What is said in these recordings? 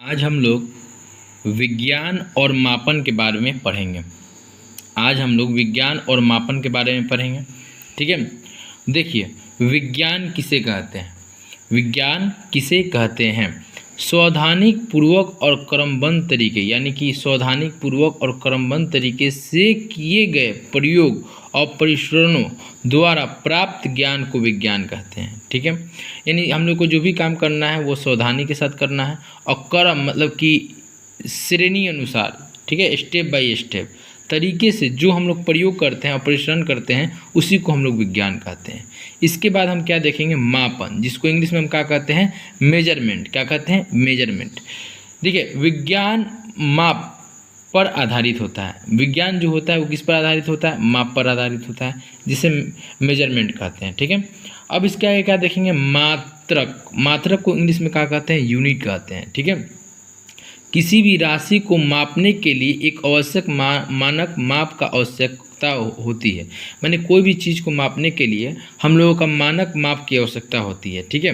आज हम लोग विज्ञान और मापन के बारे में पढ़ेंगे। आज हम लोग विज्ञान और मापन के बारे में पढ़ेंगे। ठीक है, देखिए विज्ञान किसे कहते हैं। विज्ञान किसे कहते हैं? सावधानी पूर्वक और क्रमबद्ध तरीके यानी कि सावधानी पूर्वक और क्रमबद्ध तरीके से किए गए प्रयोग और परिश्रमों द्वारा प्राप्त ज्ञान को विज्ञान कहते हैं। ठीक है, यानी हम लोग को जो भी काम करना है वो सावधानी के साथ करना है और क्रम मतलब कि श्रेणी अनुसार, ठीक है, स्टेप बाय स्टेप तरीके से जो हम लोग प्रयोग करते हैं और परिश्रम करते हैं उसी को हम लोग विज्ञान कहते हैं। इसके बाद हम क्या देखेंगे? मापन, जिसको इंग्लिश में हम क्या कहते हैं? मेजरमेंट। क्या कहते हैं? मेजरमेंट। देखिए विज्ञान माप पर आधारित होता है। विज्ञान जो होता है वो किस पर आधारित होता है? माप पर आधारित होता है, जिसे मेजरमेंट कहते हैं। ठीक है, अब इसके आगे क्या देखेंगे? मात्रक। मात्रक को इंग्लिश में क्या कहते हैं? यूनिट कहते हैं। ठीक है, किसी भी राशि को मापने के लिए एक आवश्यक मानक माप का आवश्यकता होती है। माने कोई भी चीज़ को मापने के लिए हम लोगों का मानक माप की आवश्यकता होती है। ठीक है,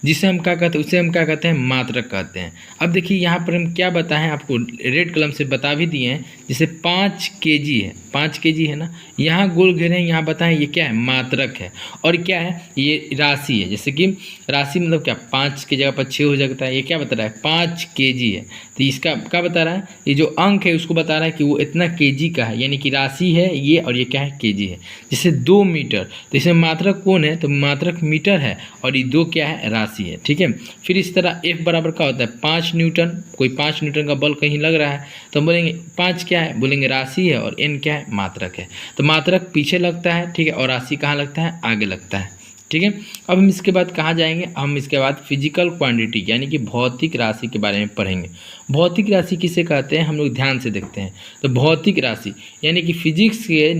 जिसे हम क्या कहते हैं? उसे हम क्या कहते हैं? मात्रक कहते हैं। अब देखिए यहाँ पर हम क्या बताएं, आपको रेड कलम से बता भी दिए हैं। जैसे 5 केजी है, 5 केजी है ना, यहाँ गोल घेरे हैं, यहाँ बताएं ये क्या है? मात्रक है। और क्या है? ये राशि है। जैसे कि राशि मतलब क्या? 5 की जगह पर 6 हो जाता है। ये क्या बता रहा है? 5 केजी है। तो इसका क्या बता रहा है? ये जो अंक है उसको बता रहा है कि वो इतना केजी का है, यानी कि राशि है ये, और ये क्या है? केजी है। जैसे 2 मीटर, तो इसमें मात्रक कौन है? तो मात्रक मीटर है, और ये 2 क्या है? राशि है। ठीक है, फिर इस तरह F बराबर क्या होता है? 5 न्यूटन। कोई 5 न्यूटन का बल कहीं लग रहा है तो हम बोलेंगे 5 क्या है? बोलेंगे राशि है, और N क्या है? मात्रक है। तो मात्रक पीछे लगता है, ठीक है, और राशि कहाँ लगता है? आगे लगता है। ठीक है, अब हम इसके बाद कहाँ जाएंगे? हम इसके बाद फिजिकल क्वांटिटी यानी कि भौतिक राशि के बारे में पढ़ेंगे। भौतिक राशि किसे कहते हैं? हम लोग ध्यान से देखते हैं। तो भौतिक राशि यानी कि फिजिक्स के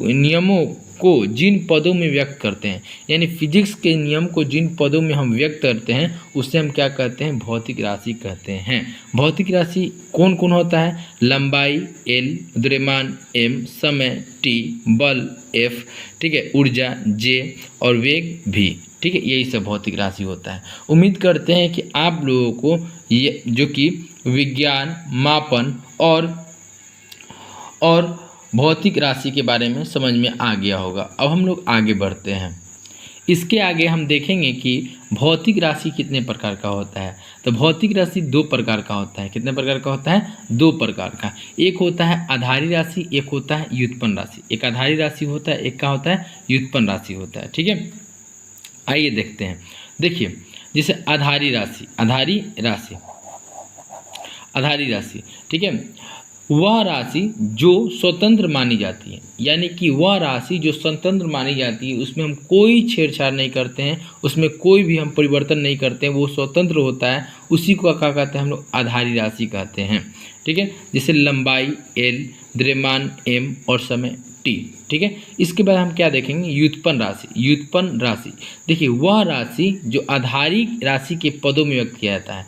नियमों को जिन पदों में व्यक्त करते हैं, यानी फिजिक्स के नियम को जिन पदों में हम व्यक्त करते हैं उससे हम क्या कहते हैं? भौतिक राशि कहते हैं। भौतिक राशि कौन कौन होता है? लंबाई L, द्रव्यमान M, समय T, बल F, ठीक है, ऊर्जा J और वेग V। ठीक है, यही सब भौतिक राशि होता है। उम्मीद करते हैं कि आप लोगों को ये जो कि विज्ञान, मापन और भौतिक राशि के बारे में समझ में आ गया होगा। अब हम लोग आगे बढ़ते हैं। इसके आगे हम देखेंगे कि भौतिक राशि कितने प्रकार का होता है। तो भौतिक राशि 2 प्रकार का होता है। कितने प्रकार का होता है? 2 प्रकार का। एक होता है आधारी राशि, एक होता है व्युत्पन्न राशि। एक आधारी राशि होता है, एक क्या होता है? व्युत्पन्न राशि होता है। ठीक है, आइए देखते हैं। देखिए जैसे आधारी राशि, ठीक है, वह राशि जो स्वतंत्र मानी जाती है, यानी कि वह राशि जो स्वतंत्र मानी जाती है, उसमें हम कोई छेड़छाड़ नहीं करते हैं, उसमें कोई भी हम परिवर्तन नहीं करते हैं, वो स्वतंत्र होता है, उसी को क्या कहते हैं? हम लोग आधारी राशि कहते हैं। ठीक है, जैसे लंबाई L, द्रव्यमान M और समय T। ठीक है, इसके बाद हम क्या देखेंगे? व्युत्पन्न राशि। देखिए वह राशि जो आधारी राशि के पदों में व्यक्त किया जाता है,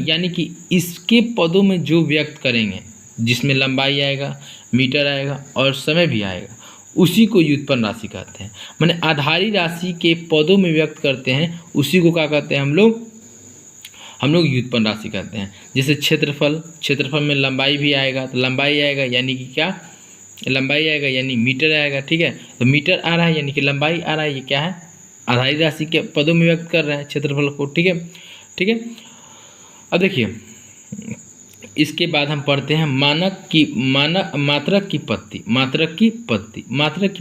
यानी कि इसके पदों में जो व्यक्त करेंगे, जिसमें लंबाई आएगा, मीटर आएगा और समय भी आएगा, उसी को व्युत्पन्न राशि कहते हैं। माने आधारी राशि के पदों में व्यक्त करते हैं, उसी को क्या कहते हैं? हम लोग व्युत्पन्न राशि कहते हैं। जैसे क्षेत्रफल में लंबाई भी आएगा, तो लंबाई आएगा यानी कि क्या? लंबाई आएगा यानी मीटर आएगा। ठीक है, तो मीटर आ रहा है यानी कि लंबाई आ रहा है, ये क्या है? आधारी राशि के पदों में व्यक्त कर रहा है क्षेत्रफल को। ठीक है, अब देखिए इसके बाद हम पढ़ते हैं मात्रक की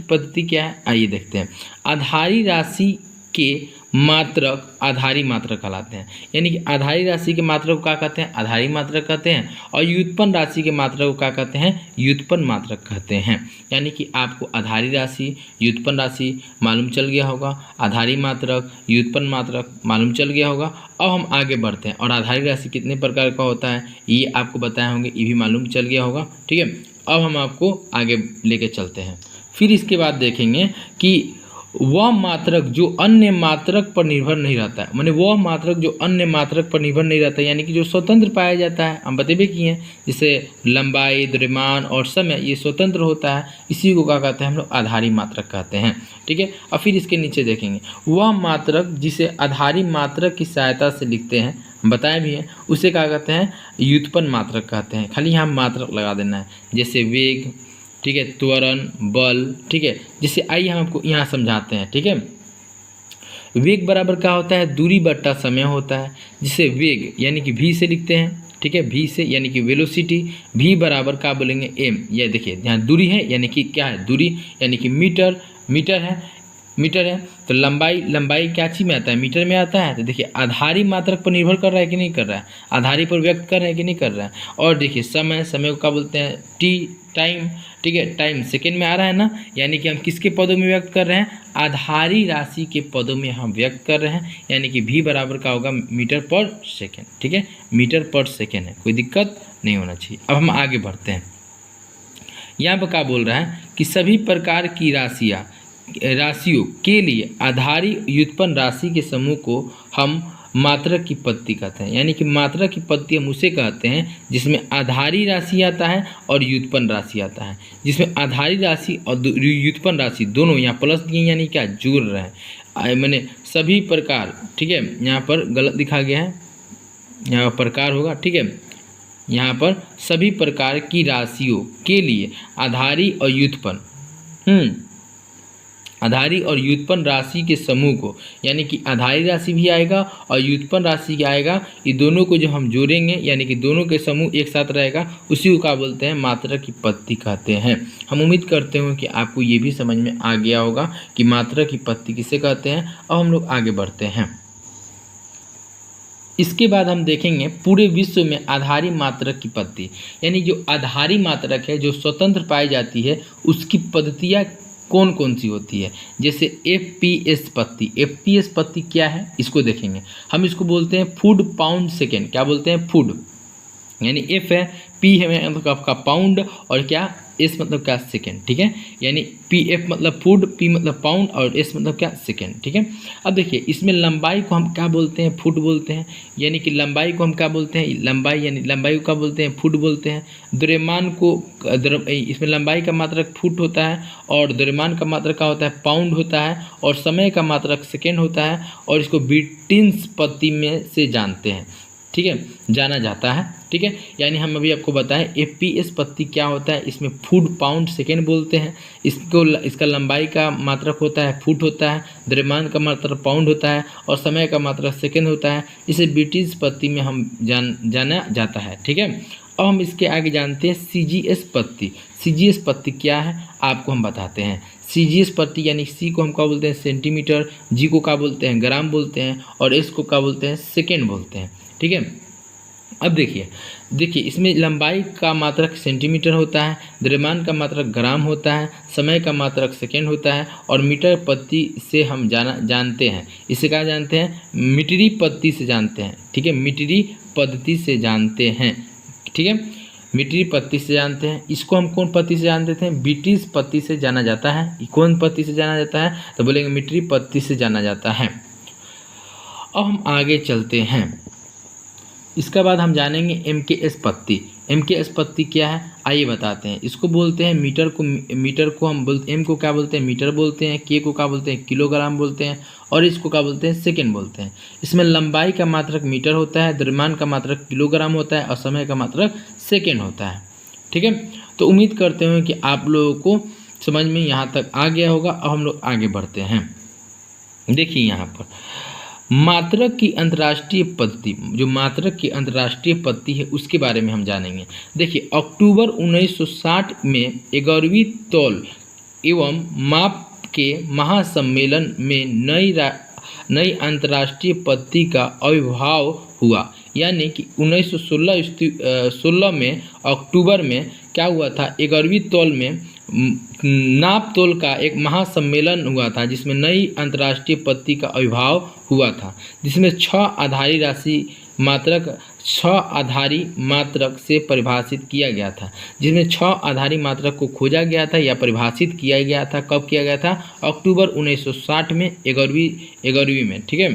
पद्धति क्या है? आइए देखते हैं। आधारी राशि के मात्रक आधारी मात्रक कहलाते हैं, यानी कि आधारी राशि के मात्रक को क्या कहते हैं? आधारी मात्रक कहते हैं, और व्युत्पन्न राशि के मात्रक को क्या कहते हैं? व्युत्पन्न मात्रक कहते हैं। यानी कि आपको आधारी राशि, व्युत्पन्न राशि मालूम चल गया होगा, आधारी मात्रक, व्युत्पन्न मात्रक मालूम चल गया होगा। अब हम आगे बढ़ते हैं, और आधारी राशि कितने प्रकार का होता है ये आपको बताए होंगे, ये भी मालूम चल गया होगा। ठीक है, अब हम आपको आगे लेके चलते हैं। फिर इसके बाद देखेंगे कि वह मात्रक जो अन्य मात्रक पर निर्भर नहीं रहता है, माने वह मात्रक जो अन्य मात्रक पर निर्भर नहीं रहता है, यानी कि जो स्वतंत्र पाया जाता है, हम बतेबे किए हैं। जैसे लंबाई, द्रव्यमान और समय ये स्वतंत्र होता है, इसी को क्या कहते हैं? हम लोग आधारी मात्रक कहते हैं। ठीक है, और फिर इसके नीचे देखेंगे वह मात्रक जिसे आधारी मात्रक की सहायता से लिखते हैं, बताए भी हैं, उसे क्या कहते हैं, व्युत्पन्न मात्रक कहते हैं। खाली यहाँ मात्रक लगा देना है, जैसे वेग, ठीक है, त्वरण, बल, ठीक है। जैसे आइए हम आपको यहाँ समझाते हैं, ठीक है। वेग बराबर क्या होता है, दूरी बट्टा समय होता है, जिसे वेग यानी कि v से लिखते हैं, ठीक है, v से यानी कि वेलोसिटी, v बराबर क्या बोलेंगे m। ये देखिए यहाँ दूरी है यानी कि क्या है, दूरी यानी कि मीटर है तो लंबाई क्या चीज़ में आता है, मीटर में आता है। तो देखिए आधारी मात्रक पर निर्भर कर रहा है कि नहीं कर रहा है, आधारी पर व्यक्त कर रहे हैं कि नहीं कर रहा है। और देखिए समय को क्या बोलते हैं, टाइम, ठीक है, टाइम सेकेंड में आ रहा है ना, यानी कि हम किसके पदों में व्यक्त कर रहे हैं, आधारी राशि के पदों में हम व्यक्त कर रहे हैं, यानी कि v बराबर का होगा मीटर पर सेकेंड, ठीक है, मीटर पर सेकेंड है, कोई दिक्कत नहीं होना चाहिए। अब हम आगे बढ़ते हैं। यहाँ पर क्या बोल रहा है कि सभी प्रकार की राशियों के लिए आधारी व्युत्पन्न राशि के समूह को हम मात्रक की पत्ती कहते हैं। यानी कि मात्रक की पत्ती हम उसे कहते हैं जिसमें आधारी राशि आता है और व्युत्पन्न राशि आता है, जिसमें आधारी राशि और व्युत्पन्न राशि दोनों यहाँ प्लस दिए यानी क्या जुड़ रहे हैं, मैंने सभी प्रकार, ठीक है, यहाँ पर गलत लिखा गया है, यहाँ प्रकार होगा, ठीक है, यहाँ पर सभी प्रकार की राशियों के लिए आधारी और व्युत्पन्न राशि के समूह को, यानी कि आधारी राशि भी आएगा और व्युत्पन्न राशि भी आएगा, ये दोनों को जो हम जोड़ेंगे यानी कि दोनों के समूह एक साथ रहेगा, उसी को क्या बोलते हैं, मात्रक की पत्ती कहते हैं। हम उम्मीद करते हैं कि आपको ये भी समझ में आ गया होगा कि मात्रक की पत्ती किसे कहते हैं। अब हम लोग आगे बढ़ते हैं। इसके बाद हम देखेंगे पूरे विश्व में आधारी मात्रक की पत्ती, यानी जो आधारी मात्रक है जो स्वतंत्र पाई जाती है उसकी पद्धतियाँ कौन कौन सी होती है। जैसे FPS पत्ती क्या है, इसको देखेंगे। हम इसको बोलते हैं फूड पाउंड सेकेंड। क्या बोलते हैं, फूड यानी F है, P है मतलब आपका पाउंड, और क्या S मतलब क्या, सेकेंड, ठीक है। यानी PF मतलब फूड, P मतलब पाउंड और S मतलब क्या, सेकेंड, ठीक है। अब देखिए इसमें लंबाई को हम क्या बोलते हैं, फुट बोलते हैं, यानी कि लंबाई को हम क्या बोलते हैं, लंबाई को क्या बोलते हैं, फुट बोलते हैं। द्रव्यमान को इसमें लंबाई का मात्रक फुट होता है और द्रव्यमान का मात्रक क्या होता है, पाउंड होता है, और समय का मात्रक सेकेंड होता है, और इसको ब्रिटिश पत्ती में से जानते हैं, ठीक है, जाना जाता है, ठीक है। यानी हम अभी आपको बताएं FPS पत्ती क्या होता है, इसमें फुट पाउंड सेकेंड बोलते हैं, इसका लंबाई का मात्रक होता है फुट होता है, द्रव्यमान का मात्रक पाउंड होता है, और समय का मात्रक सेकेंड होता है। इसे ब्रिटिश पत्ती में हम जाना जाता है, ठीक है। अब हम इसके आगे जानते हैं CGS पत्ती। CGS पत्ती क्या है आपको हम बताते हैं। CGS पत्ती यानी C को हम क्या बोलते हैं, सेंटीमीटर, G को क्या बोलते हैं, ग्राम बोलते हैं, और S को क्या बोलते हैं, सेकेंड बोलते हैं, ठीक है। अब देखिए इसमें लंबाई का मात्रक सेंटीमीटर होता है, द्रव्यमान का मात्रक ग्राम होता है, समय का मात्रक सेकेंड होता है, और मीटर पत्ती से हम जानते हैं। इसे क्या जानते हैं, मीटरी पत्ती से जानते हैं, ठीक है, मीटरी पद्धति से जानते हैं, ठीक है, मीटरी पत्ती से जानते हैं। इसको हम कौन पत्ती से जानते थे, ब्रिटिश पत्ती से जाना जाता है। कौन पत्ती से जाना जाता है, तो बोलेंगे मीटरी पत्ती से जाना जाता है। अब हम आगे चलते हैं। इसके बाद हम जानेंगे MKS पत्ती। MKS पत्ती क्या है आइए बताते हैं। इसको बोलते हैं मीटर को हम बोलते, M को क्या बोलते हैं, मीटर बोलते हैं, K को क्या बोलते हैं, किलोग्राम बोलते हैं, और इसको क्या बोलते हैं, सेकेंड बोलते हैं। इसमें लंबाई का मात्रक मीटर होता है, द्रव्यमान का मात्रक किलोग्राम होता है, और समय का मात्रक सेकेंड होता है, ठीक है। तो उम्मीद करते हैं कि आप लोगों को समझ में यहाँ तक आ गया होगा। अब हम लोग आगे बढ़ते हैं। देखिए यहाँ पर मात्रक की अंतर्राष्ट्रीय पद्धति, जो मात्रक की अंतर्राष्ट्रीय पद्धति है उसके बारे में हम जानेंगे। देखिए अक्टूबर 1960 में 11वीं तौल एवं माप के महासम्मेलन में नई अंतर्राष्ट्रीय पद्धति का आविर्भाव हुआ। यानी कि 1916 में अक्टूबर में क्या हुआ था, 11वीं तौल में नाप तोल का एक महासम्मेलन हुआ था, जिसमें नई अंतर्राष्ट्रीय पद्धति का आविर्भाव हुआ था, जिसमें 6 आधारी मात्रक से परिभाषित किया गया था, जिसमें 6 आधारी मात्रक को खोजा गया था या परिभाषित किया गया था। कब किया गया था, अक्टूबर 1960 में 11वीं में, ठीक है,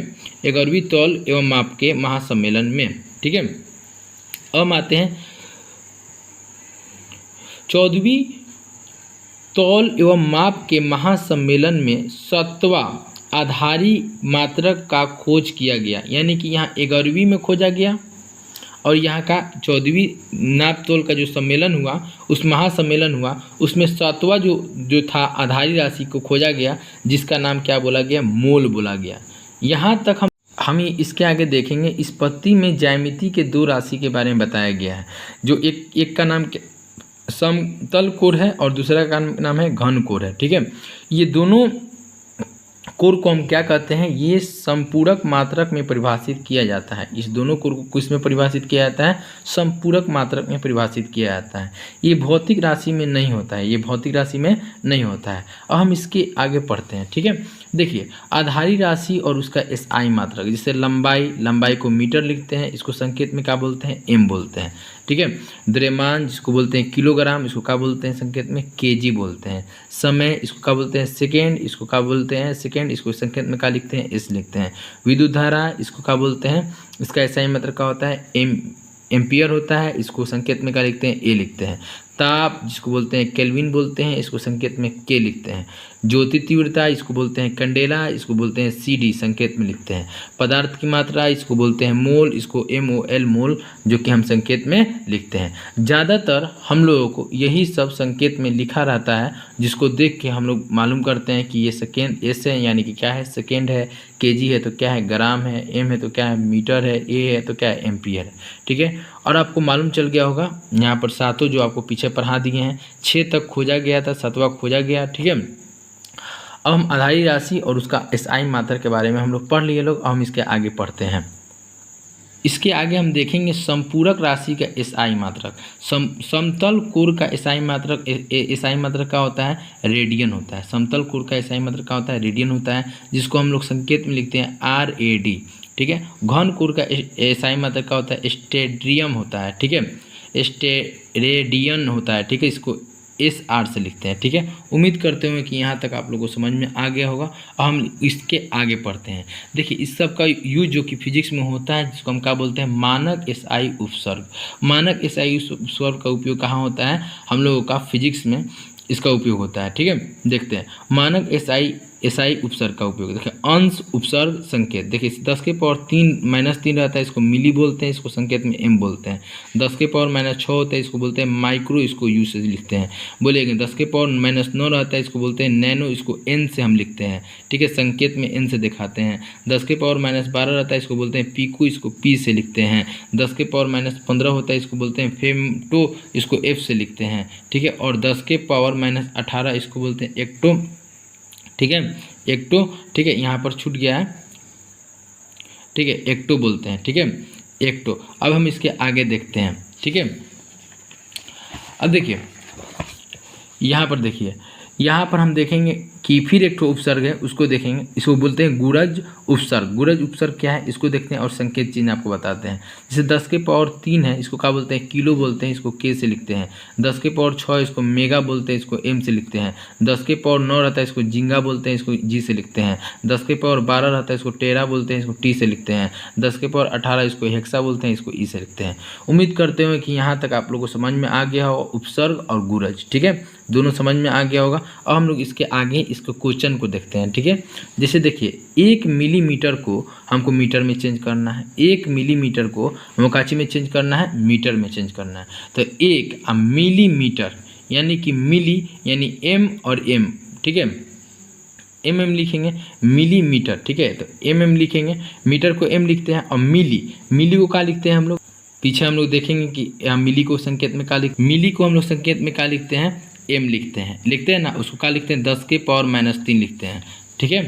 11वीं तौल एवं माप के महासम्मेलन में, ठीक है। अब आते हैं 14वीं तौल एवं माप के महासम्मेलन में 7वां आधारी मात्रक का खोज किया गया, यानी कि यहाँ 11वीं में खोजा गया और यहाँ का 14वीं नापतोल का जो सम्मेलन हुआ, उस महासम्मेलन हुआ, उसमें 7वां जो था आधारी राशि को खोजा गया, जिसका नाम क्या बोला गया, मोल बोला गया। यहाँ तक हम इसके आगे देखेंगे। इस पत्ती में ज्यामिति के 2 राशि के बारे में बताया गया है, जो एक का नाम समतल कोर है और दूसरा का नाम है घन कोर है। ठीक है, ये दोनों कोर को हम क्या कहते हैं, ये संपूरक मात्रक में परिभाषित किया जाता है। इस दोनों कोर को किसमें परिभाषित किया जाता है, संपूरक मात्रक में परिभाषित किया जाता है। ये भौतिक राशि में नहीं होता है, ये भौतिक राशि में नहीं होता है। अब हम इसके आगे पढ़ते हैं। ठीक है, देखिए आधारी राशि और उसका एसआई मात्रक, जिसे लंबाई को मीटर लिखते हैं, इसको संकेत में क्या बोलते हैं, एम बोलते हैं। ठीक है, द्रव्यमान जिसको बोलते हैं किलोग्राम, इसको क्या बोलते हैं, संकेत में केजी बोलते हैं। समय इसको क्या बोलते हैं, सेकेंड, इसको क्या बोलते हैं, सेकेंड, इसको संकेत में क्या लिखते हैं, एस लिखते हैं। विद्युत धारा इसको क्या बोलते हैं, इसका एसआई मात्रक क्या होता है, एम्पियर होता है, इसको संकेत में क्या लिखते हैं, ए लिखते हैं। ताप जिसको बोलते हैं केल्विन बोलते हैं, इसको संकेत में के लिखते हैं। ज्योति तीव्रता इसको बोलते हैं कैंडेला, इसको बोलते हैं सीडी, संकेत में लिखते हैं। पदार्थ की मात्रा इसको बोलते हैं मोल, इसको MOL मोल, जो कि हम संकेत में लिखते हैं। ज़्यादातर हम लोगों को यही सब संकेत में लिखा रहता है, जिसको देख के हम लोग मालूम करते हैं कि ये सेकेंड, एस है यानी कि क्या है, सेकेंड है, केजी है तो क्या है, ग्राम है, एम है तो क्या है, मीटर है, ए है तो क्या है, एम्पियर है। ठीक है, और आपको मालूम चल गया होगा, यहाँ पर 7 जो आपको पीछे पढ़ा दिए हैं, 6 तक खोजा गया था, 7वां खोजा गया। ठीक है, अब हम आधारी राशि और उसका एसआई मात्रक के बारे में हम लोग पढ़ लिए लोग। अब हम इसके आगे पढ़ते हैं। इसके आगे हम देखेंगे संपूरक राशि का एसआई मात्रक। समतल कोर का एसआई मात्रक, एसआई मात्रक का होता है, रेडियन होता है। समतल कोर का एसआई मात्रक का होता है, रेडियन होता है, जिसको हम लोग संकेत में लिखते हैं RAD। ठीक है, घन कोर का एसआई मात्रक का होता है, स्टेरियम होता है। ठीक है, स्टेरेडियन होता है। ठीक है, इसको SR से लिखते हैं। ठीक है, उम्मीद करते हुए कि यहाँ तक आप लोगों को समझ में आ गया होगा। अब हम इसके आगे पढ़ते हैं। देखिए इस सब का यूज जो कि फिजिक्स में होता है, जिसको हम क्या बोलते हैं, मानक SI उपसर्ग। मानक SI उपसर्ग का उपयोग कहाँ होता है, हम लोगों का फिजिक्स में इसका उपयोग होता है। ठीक है, देखते हैं मानक SI उपसर्ग का उपयोग। देखिए अंश उपसर्ग संकेत, देखिए 10 के पावर 3 रहता है, इसको मिली बोलते हैं, इसको संकेत में M बोलते हैं। 10 के पावर -6 होता है, इसको बोलते हैं माइक्रो, इसको U से लिखते हैं। बोलेंगे 10 के पावर -9 रहता है, इसको बोलते हैं नैनो, इसको N से हम लिखते हैं। ठीक है, संकेत में N से दिखाते हैं। 10 के पावर -12 रहता है, इसको बोलते हैं पिको, इसको P से लिखते हैं। 10 के पावर -15 होता है, इसको बोलते हैं फेमटो, इसको F से लिखते हैं। ठीक है, और 10 के पावर -18 इसको बोलते हैं एक्टो। ठीक है, एक्टो। ठीक है, यहाँ पर छूट गया है। ठीक है, एक्टो बोलते हैं। ठीक है, एक्टो। अब हम इसके आगे देखते हैं। ठीक है, अब देखिए यहाँ पर, देखिए यहाँ पर हम देखेंगे कि फिर एक ठो उपसर्ग है, उसको देखेंगे, इसको बोलते हैं गुरज उपसर्ग। गुरज उपसर्ग क्या है, इसको देखते हैं और संकेत चिन्ह आपको बताते हैं। जैसे 10 के पावर 3 है, इसको क्या बोलते हैं, किलो बोलते हैं, इसको K से लिखते हैं। 10 के पावर 6 इसको मेगा बोलते हैं, इसको M से लिखते हैं। 10 के पावर 9 रहता है, इसको जिंगा बोलते हैं, इसको G से लिखते हैं। 10 के पावर 12 रहता है, इसको टेरा बोलते हैं, इसको T से लिखते हैं। 10 के पावर 18 इसको हेक्सा बोलते हैं, इसको E से लिखते हैं। उम्मीद करते हैं कि यहाँ तक आप लोगों को समझ में आ गया हो उपसर्ग और गुरज। ठीक है, दोनों समझ में आ गया होगा। अब हम लोग इसके आगे इसको क्वेश्चन को देखते हैं। ठीक है, जैसे देखिए 1 मिलीमीटर को हमको मीटर में चेंज करना है, 1 मिलीमीटर को हमको काची में चेंज करना है, मीटर में चेंज करना है। तो 1 मिलीमीटर यानी कि मिली यानी M और M। ठीक है, MM लिखेंगे, मिलीमीटर। ठीक है, तो MM लिखेंगे, मीटर को M लिखते हैं और मिली को क्या लिखते हैं हम लोग, पीछे हम लोग देखेंगे कि मिली को संकेत में क्या मिली को हम लोग संकेत में क्या लिखते हैं, M लिखते हैं ना, उसको क्या लिखते हैं, 10 के पावर -3 लिखते हैं। ठीक है,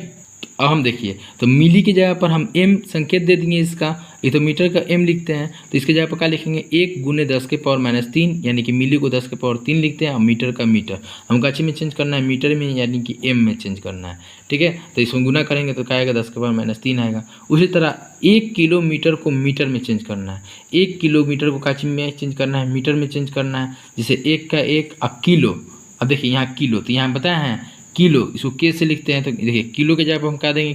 अब हम देखिए तो मिली की जगह पर हम M संकेत दे देंगे इसका, ये तो मीटर का M लिखते हैं, तो इसके जगह पर क्या लिखेंगे, 1 गुने 10 के पावर -3 यानी कि मिली को 10 के पावर 3 लिखते हैं और मीटर का मीटर हम काची में चेंज करना है, मीटर में यानी कि M में चेंज करना है। ठीक है, तो इसको गुना करेंगे तो क्या आएगा, 10 के पावर -3 आएगा। उसी तरह 1 किलोमीटर को मीटर में चेंज करना है, 1 किलोमीटर को काची में चेंज करना है, मीटर में चेंज करना है। जैसे 1 का 1 अब किलो, अब देखिए यहाँ किलो, तो यहाँ बताया है किलो, इसको K से लिखते हैं। तो देखिए किलो के जगह पर हम क्या देंगे,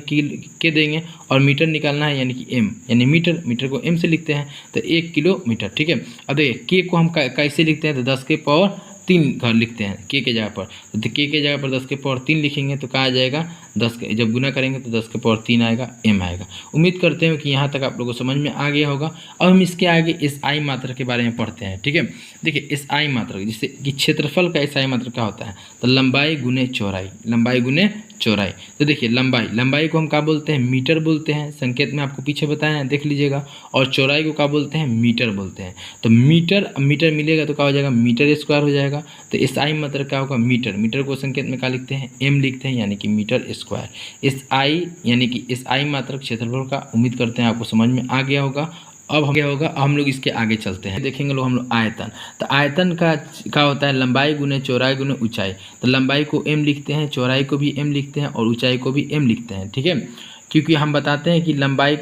K देंगे और मीटर निकालना है यानी कि M यानी मीटर को M से लिखते हैं, तो 1 किलोमीटर। ठीक है, अब देखिए K को हम कैसे लिखते हैं, तो 10 के पावर 3 घर लिखते हैं के जगह पर, तो के जगह पर 10 के पावर 3 लिखेंगे तो कहाँ आ जाएगा 10 के, जब गुना करेंगे तो 10 के पावर 3 आएगा, m आएगा। उम्मीद करते हैं कि यहाँ तक आप लोगों को समझ में आ गया होगा। अब हम इसके आगे SI मात्रक के बारे में पढ़ते हैं। ठीक है, देखिए SI मात्रक जिससे कि क्षेत्रफल का SI मात्रक क्या होता है, तो लंबाई गुने चौड़ाई, लंबाई गुने चौड़ाई। तो देखिए लंबाई को हम क्या बोलते हैं, मीटर बोलते हैं, संकेत में आपको पीछे बताया है, देख लीजिएगा। और चौड़ाई को क्या बोलते हैं, मीटर बोलते हैं। तो मीटर मिलेगा तो क्या हो जाएगा, मीटर स्क्वायर हो जाएगा। तो SI मात्रक क्या होगा, मीटर को संकेत में क्या लिखते हैं, m लिखते हैं, यानी कि मीटर स्क्वायर। SI यानी कि SI मात्रक क्षेत्रफल का। उम्मीद करते हैं आपको समझ में आ गया होगा। अब क्या होगा, हम लोग इसके आगे चलते हैं, देखेंगे लोग हम लोग आयतन। तो आयतन का क्या होता है, लंबाई गुने चौड़ाई गुने ऊंचाई। तो लंबाई को m लिखते हैं, चौड़ाई को भी m लिखते हैं और ऊंचाई को भी m लिखते हैं। ठीक है, क्योंकि हम बताते हैं कि लंबाई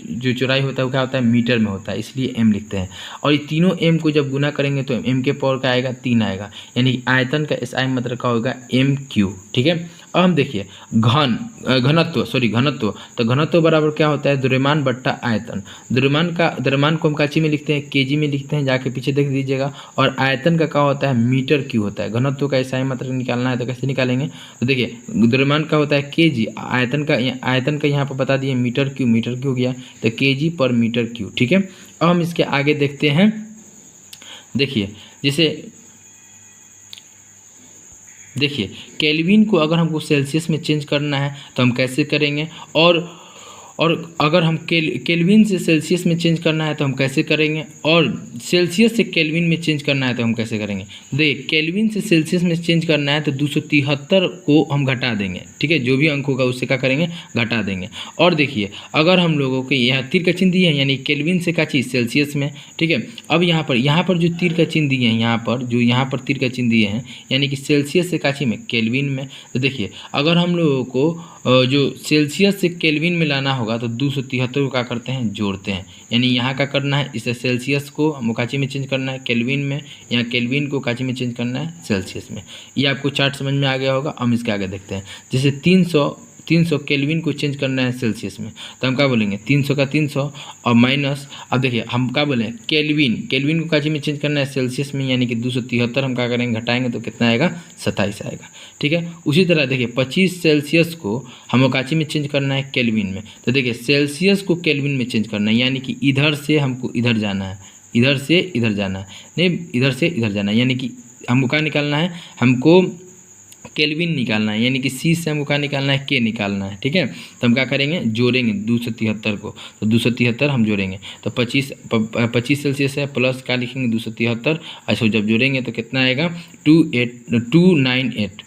जो चौड़ाई होता है वो क्या होता है, मीटर में होता है, इसलिए m लिखते हैं। और ये तीनों m को जब गुना करेंगे तो m के पावर का आएगा 3 आएगा, यानी कि आयतन का SI मात्रक का होगा m3। ठीक है, अब हम देखिए घनत्व तो घनत्व बराबर क्या होता है, द्रव्यमान बट्टा आयतन। द्रव्यमान को हम काची में लिखते हैं, केजी में लिखते हैं, जाके पीछे देख दीजिएगा। और आयतन का क्या होता है, मीटर क्यू होता है। घनत्व का SI मात्रक निकालना है तो कैसे निकालेंगे, तो देखिए द्रव्यमान का होता है केजी, आयतन का यहाँ पर बता दिए मीटर क्यू हो गया, तो केजी पर मीटर क्यू। ठीक है, अब हम इसके आगे देखते हैं। देखिए केल्विन को अगर हमको सेल्सियस में चेंज करना है तो हम कैसे करेंगे, और अगर हम केल्विन से सेल्सियस में चेंज करना है तो हम कैसे करेंगे, और सेल्सियस से केल्विन में चेंज करना है तो हम कैसे करेंगे। देखिए केल्विन से सेल्सियस में चेंज करना है तो 273 को हम घटा देंगे। ठीक है, जो भी अंक होगा उससे क्या करेंगे, घटा देंगे। और देखिए अगर हम लोगों को यहाँ तीर का चिन्ह दिए हैं, यानी केल्विन से का चीज़ सेल्सियस में। ठीक है, अब यहाँ पर जो तीर का चिन्ह दिए हैं, यहाँ पर तीर का चिन्ह दिए हैं, यानी कि सेल्सियस से काची में, केल्विन में। तो देखिए अगर हम लोगों को जो सेल्सियस से केल्विन में लाना होगा तो 273 को क्या करते हैं, जोड़ते हैं। यानी यहाँ का करना है, इसे सेल्सियस को हम काची में चेंज करना है केल्विन में, या केल्विन को काची में चेंज करना है सेल्सियस में। ये आपको चार्ट समझ में आ गया होगा। हम इसके आगे देखते हैं, जैसे 300 केल्विन को चेंज करना है सेल्सियस में, तो हम क्या बोलेंगे, 300 का 300 और माइनस, अब देखिए हम क्या बोलें, केल्विन को काची में चेंज करना है सेल्सियस में, यानी कि 273 हम क्या करेंगे, घटाएंगे तो कितना आएगा, 27 आएगा। ठीक है, उसी तरह देखिए 25 सेल्सियस को हम काची में चेंज करना है, केल्विन में। तो देखिए सेल्सियस को केल्विन में चेंज करना है, यानी कि इधर से हमको इधर जाना है, इधर से इधर जाना है, नहीं इधर से इधर जाना है, यानी कि हमको क्या निकालना है, हमको केल्विन निकालना है, यानी कि C से हमको क्या निकालना है, K निकालना है। ठीक है, तो हम क्या करेंगे, जोड़ेंगे 273 को, तो 273 हम जोड़ेंगे तो 25 सेल्सियस है, प्लस क्या लिखेंगे 273। अच्छा जब जोड़ेंगे तो कितना आएगा, 298